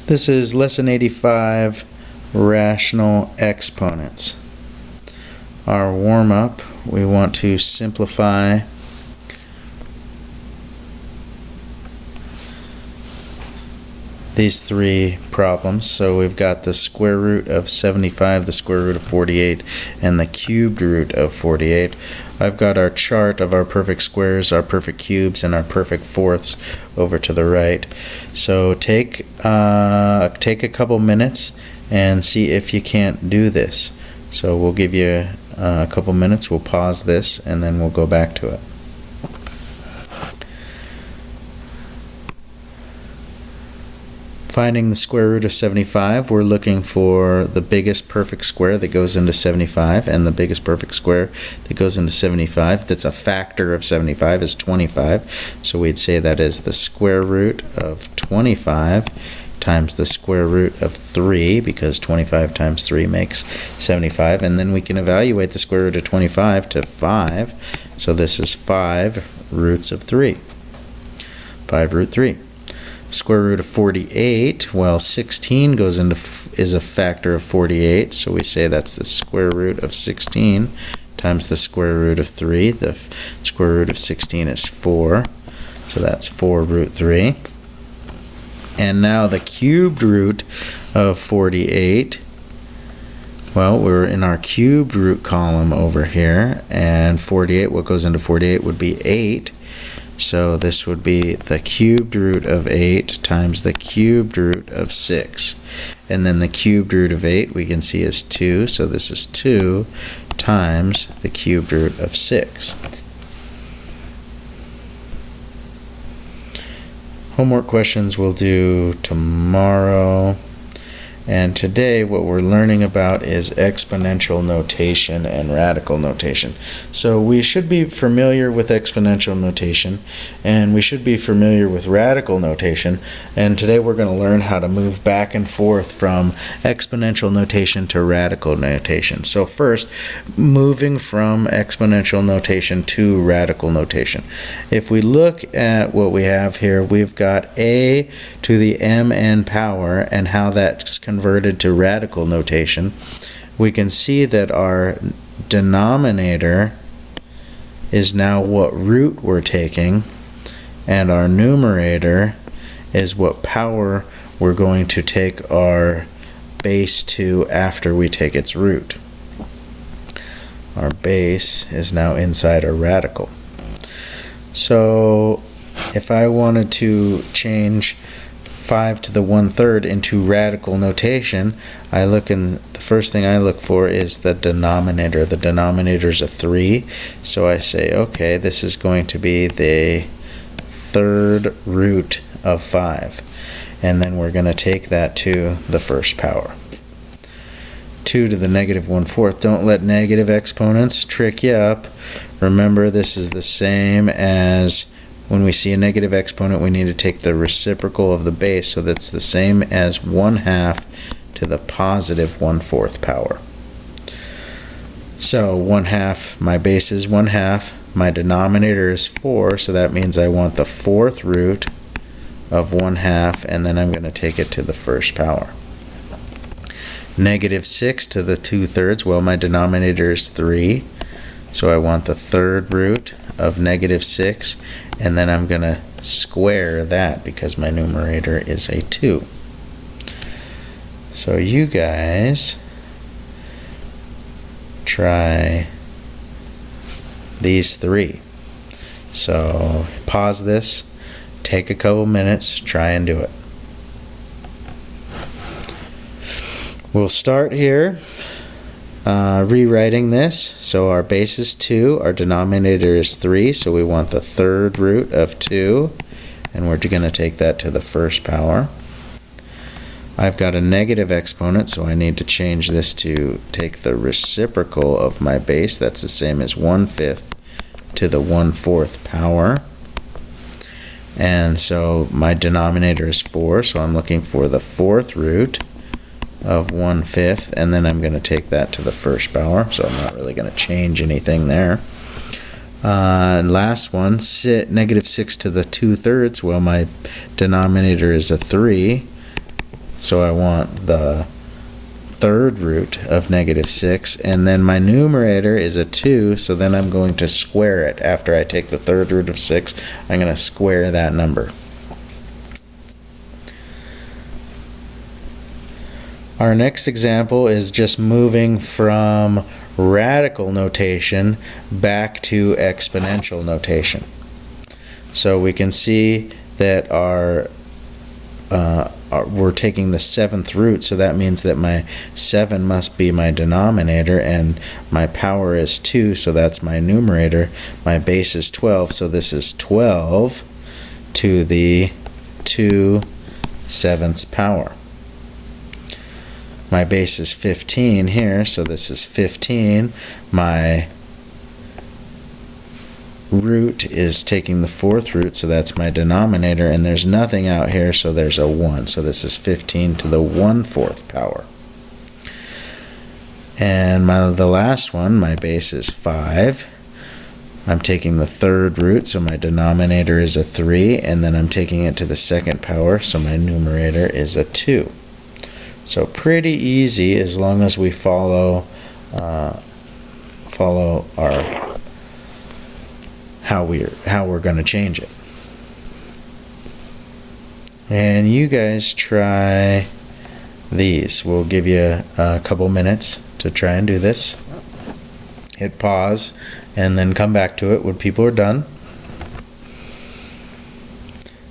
This is Lesson 85, Rational Exponents. Our warm-up, we want to simplify these three problems. So we've got the square root of 75, the square root of 48, and the cubed root of 48. I've got our chart of our perfect squares, our perfect cubes, and our perfect fourths over to the right. So take a couple minutes and see if you can't do this. So we'll give you a couple minutes, we'll pause this, and then we'll go back to it. Finding the square root of 75, we're looking for the biggest perfect square that goes into 75, and the biggest perfect square that goes into 75 that's a factor of 75 is 25. So we'd say that is the square root of 25 times the square root of 3, because 25 times 3 makes 75, and then we can evaluate the square root of 25 to 5. So this is 5 roots of 3. 5 root 3. Square root of 48, well, 16 goes into is a factor of 48, so we say that's the square root of 16 times the square root of 3. The square root of 16 is 4, so that's 4 root 3. And now the cubed root of 48, well, we're in our cubed root column over here, and 48, what goes into 48 would be 8. So this would be the cubed root of 8 times the cubed root of 6. And then the cubed root of 8 we can see is 2, so this is 2 times the cubed root of 6. Homework questions we'll do tomorrow. And today what we're learning about is exponential notation and radical notation. So we should be familiar with exponential notation, and we should be familiar with radical notation. And today we're going to learn how to move back and forth from exponential notation to radical notation. So first, moving from exponential notation to radical notation. If we look at what we have here, we've got a to the mn power and how that's converted to radical notation. We can see that our denominator is now what root we're taking, and our numerator is what power we're going to take our base to after we take its root. Our base is now inside our radical. So if I wanted to change 5 to the 1/3 into radical notation, the first thing I look for is the denominator. The denominator is a 3, so I say, okay, this is going to be the 3rd root of 5, and then we're going to take that to the first power. 2 to the negative 1/4. Don't let negative exponents trick you up. Remember, this is the same as when we see a negative exponent, we need to take the reciprocal of the base, so that's the same as 1/2 to the positive 1/4 power. So 1/2, my base is 1/2, my denominator is 4, so that means I want the 4th root of 1/2, and then I'm going to take it to the first power. Negative 6 to the 2/3, well, my denominator is 3, so I want the 3rd root of negative 6, and then I'm going to square that because my numerator is a 2. So you guys try these three. So pause this, take a couple minutes, try and do it. We'll start here. Rewriting this, so our base is 2, our denominator is 3, so we want the 3rd root of 2, and we're going to take that to the first power. I've got a negative exponent, so I need to change this to take the reciprocal of my base. That's the same as 1/5 to the 1/4 power. And so my denominator is 4, so I'm looking for the 4th root of 1/5, and then I'm going to take that to the first power, so I'm not really going to change anything there. Last one, negative 6 to the 2/3. Well, my denominator is a 3, So I want the third root of negative 6, and then my numerator is a 2, so then I'm going to square it. After I take the third root of 6, I'm going to square that number. Our next example is just moving from radical notation back to exponential notation. So we can see that we're taking the 7th root, so that means that my 7 must be my denominator, and my power is 2, so that's my numerator. My base is 12, so this is 12 to the 2/7 power. My base is 15 here, so this is 15. My root is taking the 4th root, so that's my denominator, and there's nothing out here, so there's a 1. So this is 15 to the 1/4 power. And the last one, my base is 5. I'm taking the 3rd root, so my denominator is a 3, and then I'm taking it to the 2nd power, so my numerator is a 2. So pretty easy as long as we follow our how we're going to change it. And you guys try these. We'll give you a couple minutes to try and do this. Hit pause and then come back to it when people are done.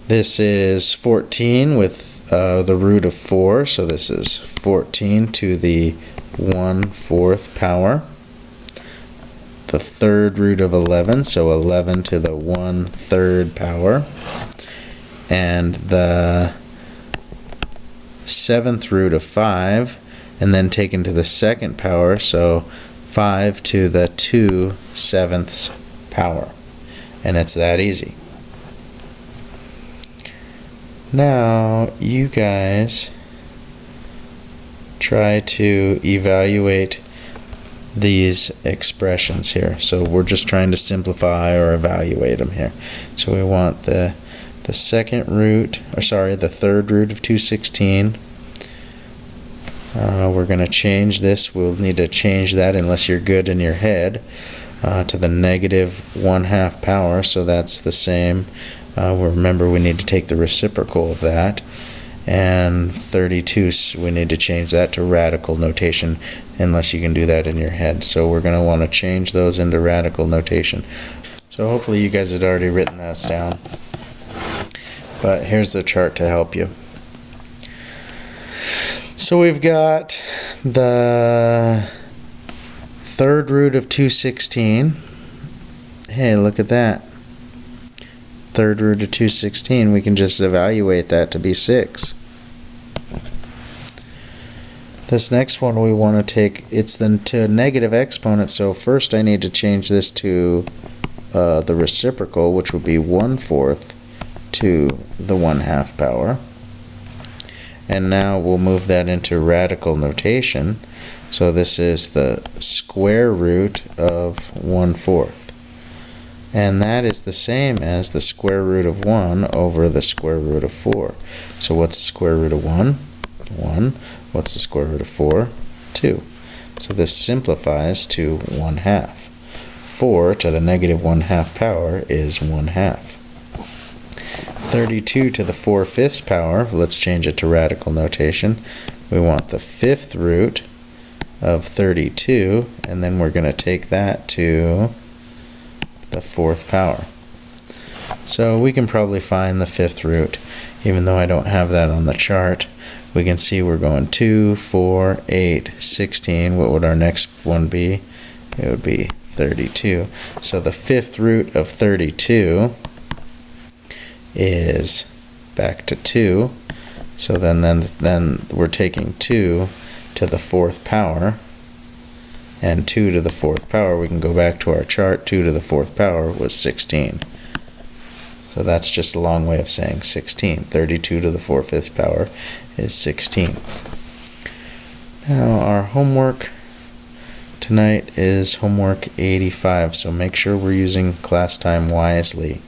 This is 14 with the root of 4, so this is 14 to the 1/4 power. The 3rd root of 11, so 11 to the 1/3 power. And the 7th root of 5, and then taken to the 2nd power, so 5 to the 2/7 power. And it's that easy. Now, you guys try to evaluate these expressions here. So we're just trying to simplify or evaluate them here. So we want the 2nd root, or sorry, the 3rd root of 216. We're going to change this. We'll need to change that, unless you're good in your head, to the negative 1/2 power. So that's the same. Remember, we need to take the reciprocal of that. And 32, we need to change that to radical notation, unless you can do that in your head. So we're going to want to change those into radical notation. So hopefully you guys had already written this down. But here's the chart to help you. So we've got the 3rd root of 216. Hey, look at that. 3rd root of 216, we can just evaluate that to be 6. This next one we want to take, it's to a negative exponent, so first I need to change this to the reciprocal, which would be 1/4 to the 1/2 power. And now we'll move that into radical notation. So this is the square root of 1/4. And that is the same as the square root of 1 over the square root of 4. So what's the square root of 1? 1. What's the square root of 4? 2. So this simplifies to 1/2. 4 to the negative 1/2 power is 1/2. 32 to the 4/5 power, let's change it to radical notation. We want the 5th root of 32, and then we're going to take that to the 4th power. So we can probably find the 5th root, even though I don't have that on the chart. We can see we're going 2, 4, 8, 16. What would our next one be? It would be 32. So the 5th root of 32 is back to 2. So then we're taking 2 to the 4th power. And 2 to the 4th power, we can go back to our chart. 2 to the 4th power was 16. So that's just a long way of saying 16. 32 to the 4/5 power is 16. Now our homework tonight is homework 85, so make sure we're using class time wisely.